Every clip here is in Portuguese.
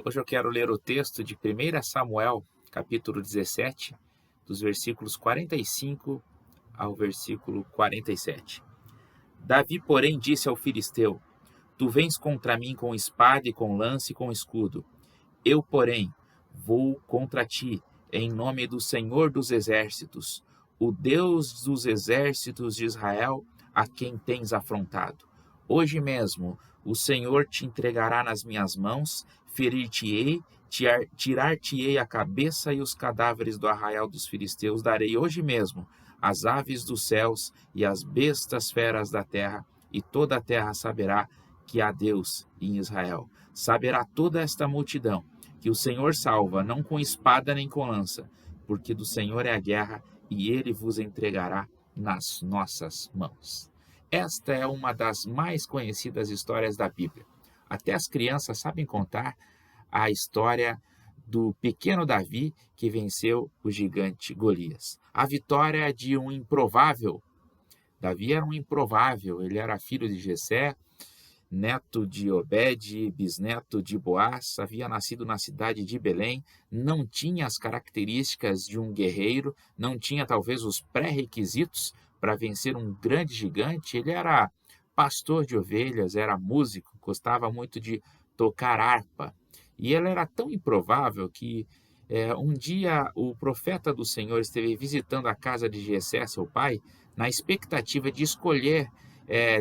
Hoje eu quero ler o texto de 1 Samuel, capítulo 17, dos versículos 45 ao versículo 47. Davi, porém, disse ao filisteu: Tu vens contra mim com espada e com lança e com escudo. Eu, porém, vou contra ti, em nome do Senhor dos Exércitos, o Deus dos exércitos de Israel, a quem tens afrontado. Hoje mesmo o Senhor te entregará nas minhas mãos, ferir-te-ei, tirar-te-ei a cabeça e os cadáveres do arraial dos filisteus darei hoje mesmo às aves dos céus e às bestas feras da terra, e toda a terra saberá que há Deus em Israel. Saberá toda esta multidão que o Senhor salva, não com espada nem com lança, porque do Senhor é a guerra, e ele vos entregará nas nossas mãos. Esta é uma das mais conhecidas histórias da Bíblia. Até as crianças sabem contar a história do pequeno Davi que venceu o gigante Golias. A vitória de um improvável. Davi era um improvável, ele era filho de Jessé, neto de Obed, bisneto de Boaz, havia nascido na cidade de Belém, não tinha as características de um guerreiro, não tinha talvez os pré-requisitos para vencer um grande gigante. Ele era pastor de ovelhas, era músico, gostava muito de tocar harpa. E ele era tão improvável que um dia o profeta do Senhor esteve visitando a casa de Jessé, seu pai, na expectativa de escolher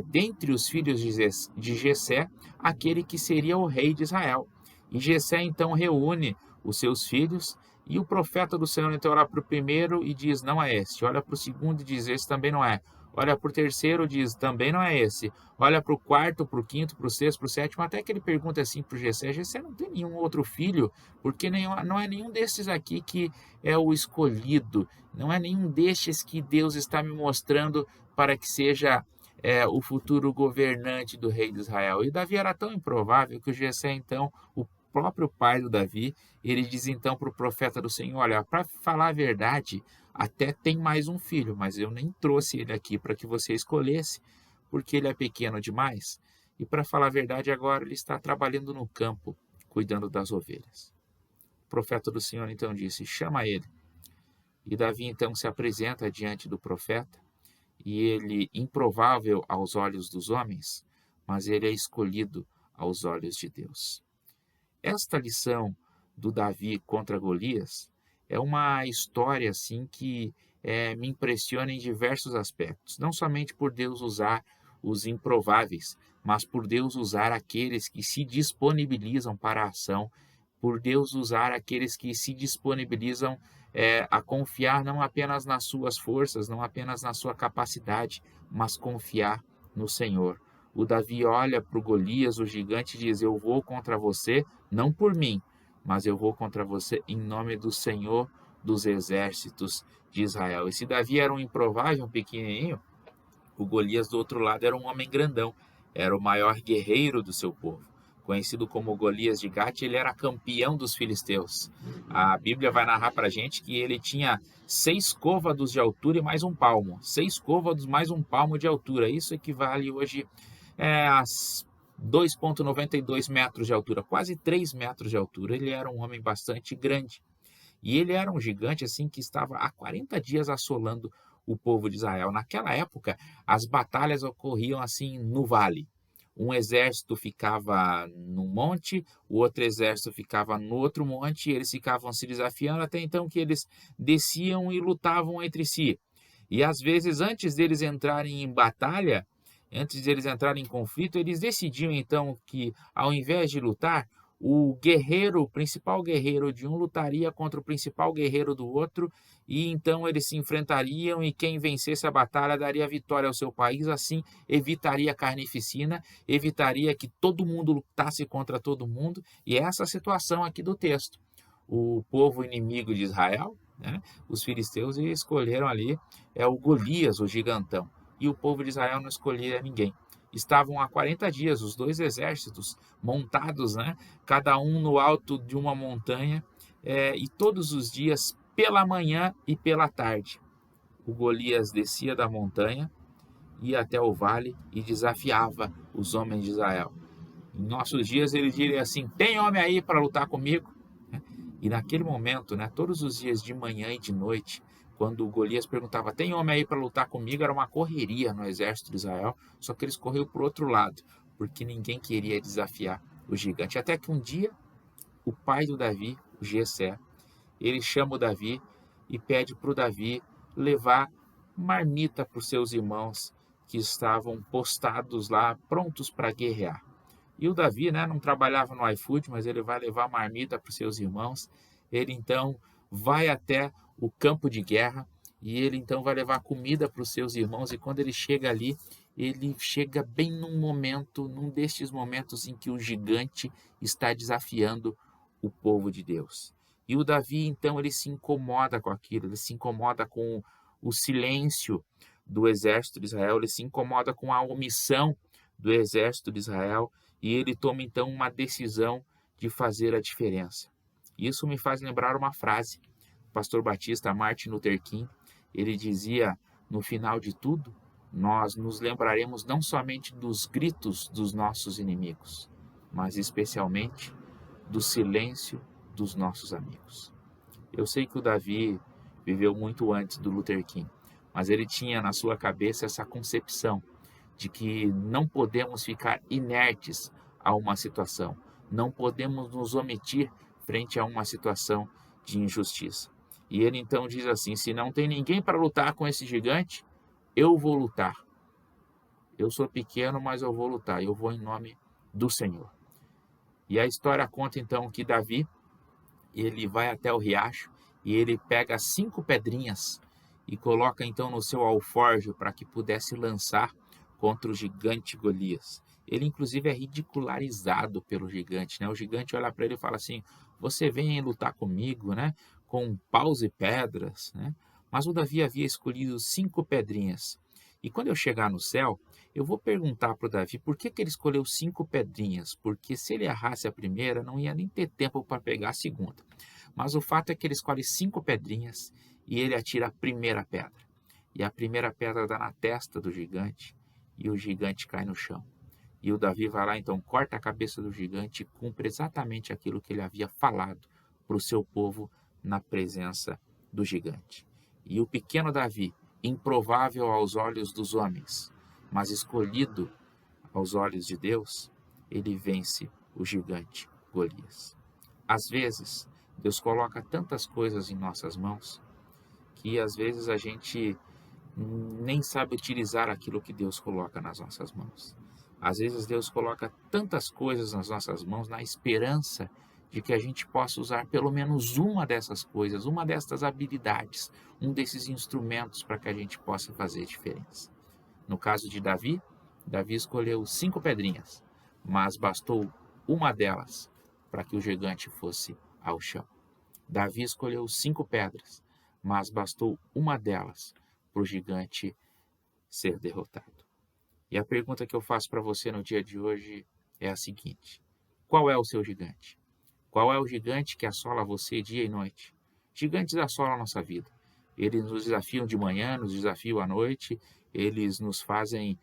dentre os filhos de Jessé, aquele que seria o rei de Israel. E Jessé então reúne os seus filhos, e o profeta do Senhor então olha para o primeiro e diz: não é esse. Olha para o segundo e diz: esse também não é. Olha para o terceiro e diz: também não é esse. Olha para o quarto, para o quinto, para o sexto, para o sétimo, até que ele pergunta assim para o Jessé: Jessé não tem nenhum outro filho? Porque não é nenhum desses aqui que é o escolhido. Não é nenhum destes que Deus está me mostrando para que seja o futuro governante do rei de Israel. E Davi era tão improvável que o Jessé, então, o próprio pai do Davi, ele diz então para o profeta do Senhor: olha, para falar a verdade, até tem mais um filho, mas eu nem trouxe ele aqui para que você escolhesse, porque ele é pequeno demais. E para falar a verdade, agora ele está trabalhando no campo, cuidando das ovelhas. O profeta do Senhor então disse: chama ele. E Davi então se apresenta diante do profeta, e ele improvável aos olhos dos homens, mas ele é escolhido aos olhos de Deus. Esta lição do Davi contra Golias é uma história assim que me impressiona em diversos aspectos, não somente por Deus usar os improváveis, mas por Deus usar aqueles que se disponibilizam para a ação, por Deus usar aqueles que se disponibilizam a confiar não apenas nas suas forças, não apenas na sua capacidade, mas confiar no Senhor. O Davi olha para o Golias, o gigante, e diz: eu vou contra você, não por mim, mas eu vou contra você em nome do Senhor dos exércitos de Israel. E se Davi era um improvável, um pequenininho, o Golias do outro lado era um homem grandão, era o maior guerreiro do seu povo. Conhecido como Golias de Gate, ele era campeão dos filisteus. A Bíblia vai narrar para a gente que ele tinha 6 côvados de altura e mais um palmo. 6 côvados mais um palmo de altura. Isso equivale hoje a 2,92 metros de altura, quase 3 metros de altura. Ele era um homem bastante grande. E ele era um gigante assim que estava há 40 dias assolando o povo de Israel. Naquela época, as batalhas ocorriam assim no vale. Um exército ficava num monte, o outro exército ficava no outro monte, e eles ficavam se desafiando até então que eles desciam e lutavam entre si. E às vezes, antes deles entrarem em batalha, antes deles entrarem em conflito, eles decidiam então que, ao invés de lutar, o guerreiro, o principal guerreiro de um lutaria contra o principal guerreiro do outro, e então eles se enfrentariam e quem vencesse a batalha daria vitória ao seu país, assim evitaria a carnificina, evitaria que todo mundo lutasse contra todo mundo, e é essa a situação aqui do texto. O povo inimigo de Israel, né, os filisteus, escolheram ali o Golias, o gigantão, e o povo de Israel não escolhia ninguém. Estavam há 40 dias os dois exércitos montados, né, cada um no alto de uma montanha, e todos os dias, pela manhã e pela tarde, o Golias descia da montanha, ia até o vale e desafiava os homens de Israel. Em nossos dias ele diria assim: tem homem aí para lutar comigo? E naquele momento, né, todos os dias de manhã e de noite, quando o Golias perguntava: tem homem aí para lutar comigo? Era uma correria no exército de Israel, só que eles correram para o outro lado, porque ninguém queria desafiar o gigante. Até que um dia, o pai do Davi, o Jessé, ele chama o Davi e pede para o Davi levar marmita para os seus irmãos que estavam postados lá, prontos para guerrear. E o Davi, né, não trabalhava no iFood, mas ele vai levar marmita para os seus irmãos. Ele então vai até o campo de guerra e ele então vai levar comida para os seus irmãos. E quando ele chega ali, ele chega bem num destes momentos em que o gigante está desafiando o povo de Deus. E o Davi então ele se incomoda com aquilo, ele se incomoda com o silêncio do exército de Israel, ele se incomoda com a omissão do exército de Israel. E ele toma então uma decisão de fazer a diferença. Isso me faz lembrar uma frase do pastor batista Martin Luther King. Ele dizia: no final de tudo, nós nos lembraremos não somente dos gritos dos nossos inimigos, mas especialmente do silêncio dos nossos amigos. Eu sei que o Davi viveu muito antes do Luther King, mas ele tinha na sua cabeça essa concepção de que não podemos ficar inertes a uma situação, não podemos nos omitir frente a uma situação de injustiça. E ele então diz assim: se não tem ninguém para lutar com esse gigante, eu vou lutar. Eu sou pequeno, mas eu vou lutar, eu vou em nome do Senhor. E a história conta então que Davi, ele vai até o riacho e ele pega 5 pedrinhas e coloca então no seu alforje para que pudesse lançar contra o gigante Golias. Ele inclusive é ridicularizado pelo gigante, né? O gigante olha para ele e fala assim: você vem lutar comigo, né? Com paus e pedras, né? Mas o Davi havia escolhido 5 pedrinhas. E quando eu chegar no céu, eu vou perguntar para o Davi por que ele escolheu 5 pedrinhas, porque se ele errasse a primeira, não ia nem ter tempo para pegar a segunda. Mas o fato é que ele escolhe 5 pedrinhas e ele atira a primeira pedra. E a primeira pedra dá na testa do gigante e o gigante cai no chão. E o Davi vai lá, então, corta a cabeça do gigante e cumpre exatamente aquilo que ele havia falado para o seu povo na presença do gigante. E o pequeno Davi, improvável aos olhos dos homens, mas escolhido aos olhos de Deus, ele vence o gigante Golias. Às vezes, Deus coloca tantas coisas em nossas mãos que às vezes a gente nem sabe utilizar aquilo que Deus coloca nas nossas mãos. Às vezes Deus coloca tantas coisas nas nossas mãos na esperança de que a gente possa usar pelo menos uma dessas coisas, uma dessas habilidades, um desses instrumentos para que a gente possa fazer diferença. No caso de Davi, Davi escolheu 5 pedrinhas, mas bastou uma delas para que o gigante fosse ao chão. Davi escolheu 5 pedras, mas bastou uma delas para o gigante ser derrotado. E a pergunta que eu faço para você no dia de hoje é a seguinte: qual é o seu gigante? Qual é o gigante que assola você dia e noite? Gigantes assolam a nossa vida. Eles nos desafiam de manhã, nos desafiam à noite, eles nos fazem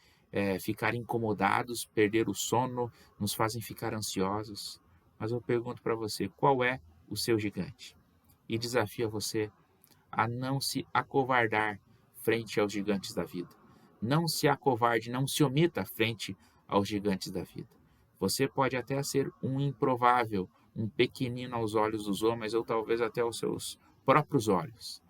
ficar incomodados, perder o sono, nos fazem ficar ansiosos. Mas eu pergunto para você, qual é o seu gigante? E desafio você a não se acovardar frente aos gigantes da vida. Não se acovarde, não se omita frente aos gigantes da vida. Você pode até ser um improvável, um pequenino aos olhos dos homens, ou talvez até aos seus próprios olhos.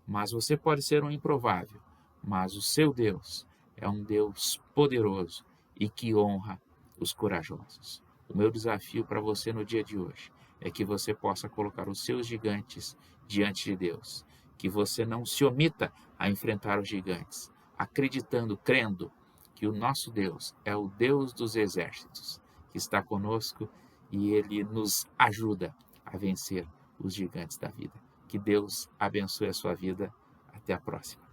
Mas você pode ser um improvável, mas o seu Deus é um Deus poderoso e que honra os corajosos. O meu desafio para você no dia de hoje é que você possa colocar os seus gigantes diante de Deus, que você não se omita a enfrentar os gigantes, acreditando, crendo que o nosso Deus é o Deus dos exércitos, que está conosco e Ele nos ajuda a vencer os gigantes da vida. Que Deus abençoe a sua vida. Até a próxima.